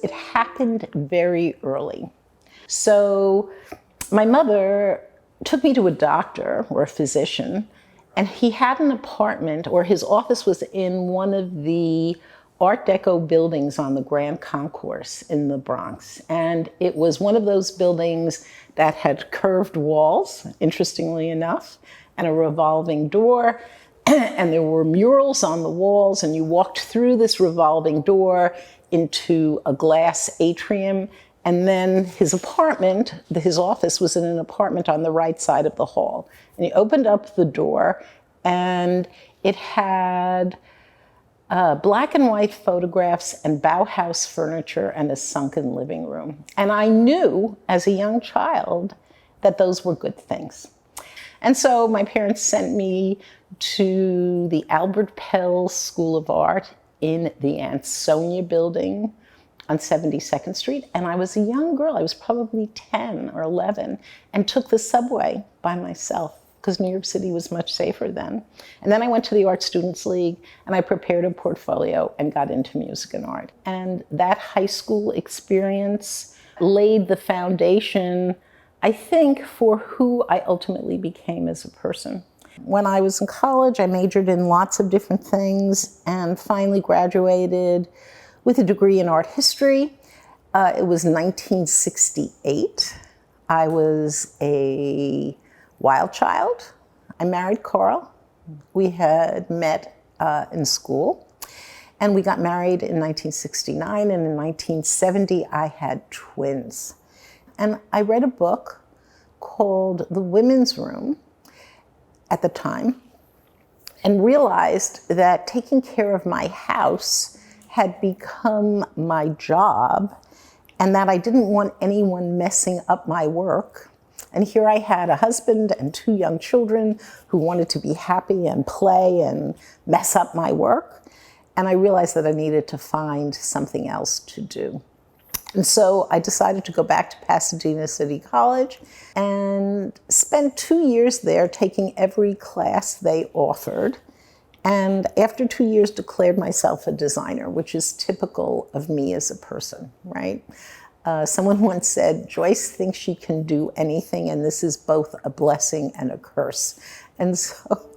It happened very early. So my mother took me to a doctor or a physician, and he had an apartment, or his office was in one of the Art Deco buildings on the Grand Concourse in the Bronx. And it was one of those buildings that had curved walls, interestingly enough, and a revolving door. And there were murals on the walls, and you walked through this revolving door into a glass atrium. And then his apartment, his office was in an apartment on the right side of the hall. And he opened up the door, and it had black and white photographs and Bauhaus furniture and a sunken living room. And I knew as a young child that those were good things. And so my parents sent me to the Albert Pell School of Art in the Aunt Sonia building on 72nd Street. And I was a young girl. I was probably 10 or 11 and took the subway by myself because New York City was much safer then. And then I went to the Art Students League and I prepared a portfolio and got into music and art. And that high school experience laid the foundation, I think, for who I ultimately became as a person. When I was in college, I majored in lots of different things and finally graduated with a degree in art history. It was 1968. I was a wild child. I married Carl. We had met in school, and we got married in 1969, and in 1970 I had twins. And I read a book called The Women's Room at the time and realized that taking care of my house had become my job and that I didn't want anyone messing up my work. And here I had a husband and 2 young children who wanted to be happy and play and mess up my work. And I realized that I needed to find something else to do. And so I decided to go back to Pasadena City College and spent 2 years there taking every class they offered. And after 2 years, declared myself a designer, which is typical of me as a person, right? Someone once said, Joyce thinks she can do anything, and this is both a blessing and a curse. And so